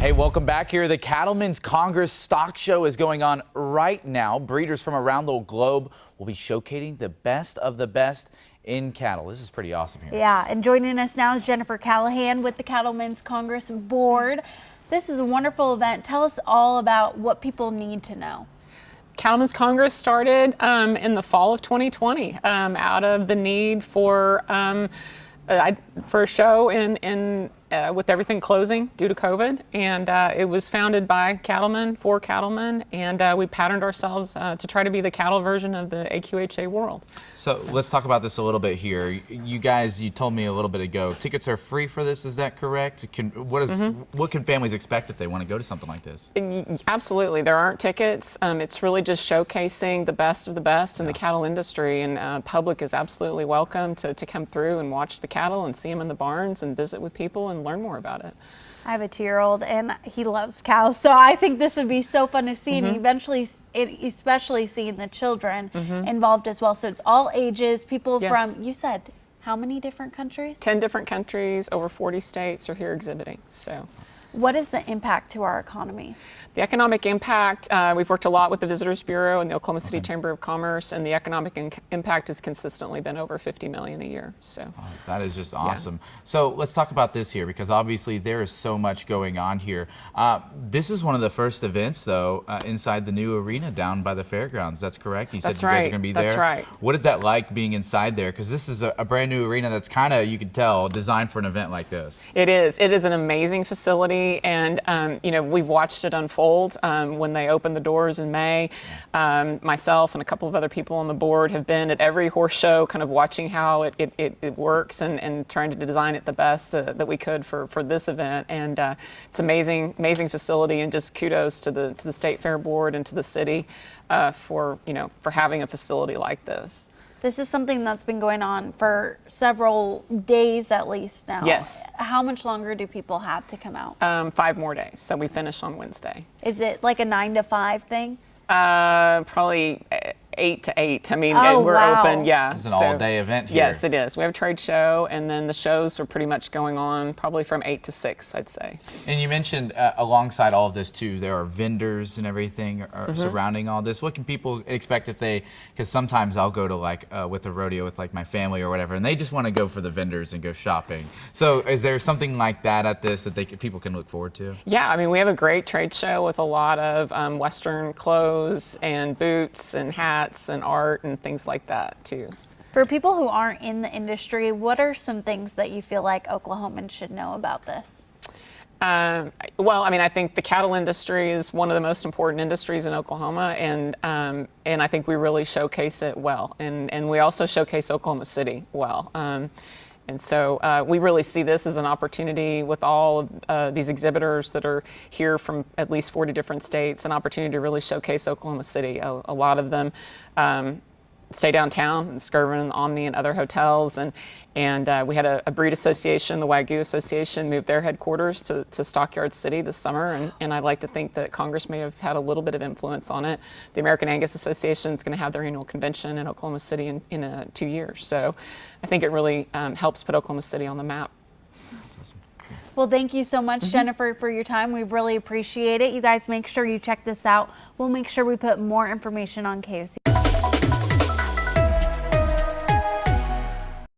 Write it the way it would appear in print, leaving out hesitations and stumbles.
Hey, welcome back here. The Cattlemen's Congress Stock Show is going on right now. Breeders from around the globe will be showcasing the best of the best in cattle. This is pretty awesome here. Yeah, and joining us now is Jennifer Callahan with the Cattlemen's Congress Board. This is a wonderful event. Tell us all about what people need to know. Cattlemen's Congress started in the fall of 2020 out of the need for a show with everything closing due to COVID, and it was founded by cattlemen for cattlemen, and we patterned ourselves to try to be the cattle version of the AQHA world. So let's talk about this a little bit here. You guys, you told me a little bit ago, tickets are free for this. Is that correct? What can families expect if they want to go to something like this? Absolutely, there aren't tickets. It's really just showcasing the best of the best in the cattle industry, and public is absolutely welcome to come through and watch the cattle and see them in the barns and visit with people and learn more about it. I have a 2-year-old and he loves cows, so I think this would be so fun to see, and eventually, especially seeing the children involved as well. So it's all ages, people from, you said, how many different countries? 10 different countries, over 40 states are here exhibiting. So, what is the impact to our economy? The economic impact, we've worked a lot with the Visitors Bureau and the Oklahoma City Chamber of Commerce, and the economic impact has consistently been over $50 million a year. So that is just awesome. Yeah. So let's talk about this here, because obviously there is so much going on here. This is one of the first events, though, inside the new arena down by the fairgrounds. That's correct? You said you guys are going to be there? That's right. What is that like being inside there? Because this is a brand new arena that's kind of, you can tell, designed for an event like this. It is. It is an amazing facility, and you know, we've watched it unfold when they opened the doors in May. Myself and a couple of other people on the board have been at every horse show, kind of watching how it works and trying to design it the best that we could for this event. And it's amazing facility, and just kudos to the State Fair Board and to the city for having a facility like this. This is something that's been going on for several days at least now. Yes. How much longer do people have to come out? 5 more days. So we finish on Wednesday. Is it like a 9 to 5 thing? Probably 8 to 8. I mean, oh, we're wow. open. Yeah. It's an all-day event here. Yes, it is. We have a trade show, and then the shows are pretty much going on probably from 8 to 6, I'd say. And you mentioned alongside all of this too, there are vendors and everything surrounding all this. What can people expect if they? Because sometimes I'll go to like with a rodeo with like my family or whatever, and they just want to go for the vendors and go shopping. So is there something like that at this that people can look forward to? Yeah, I mean, we have a great trade show with a lot of Western clothes and boots and hats and art and things like that too. For people who aren't in the industry, what are some things that you feel like Oklahomans should know about this? Well, I mean, I think the cattle industry is one of the most important industries in Oklahoma, and I think we really showcase it well, and we also showcase Oklahoma City well. And so we really see this as an opportunity with all of these exhibitors that are here from at least 40 different states, an opportunity to really showcase Oklahoma City. A lot of them stay downtown in Skirvin and Omni and other hotels, and we had a breed association, the Wagyu Association, moved their headquarters to Stockyard City this summer, and I like to think that Congress may have had a little bit of influence on it. The American Angus Association is going to have their annual convention in Oklahoma City in 2 years, so I think it really helps put Oklahoma City on the map. Well, thank you so much, Jennifer, for your time. We really appreciate it. You guys make sure you check this out. We'll make sure we put more information on KOC.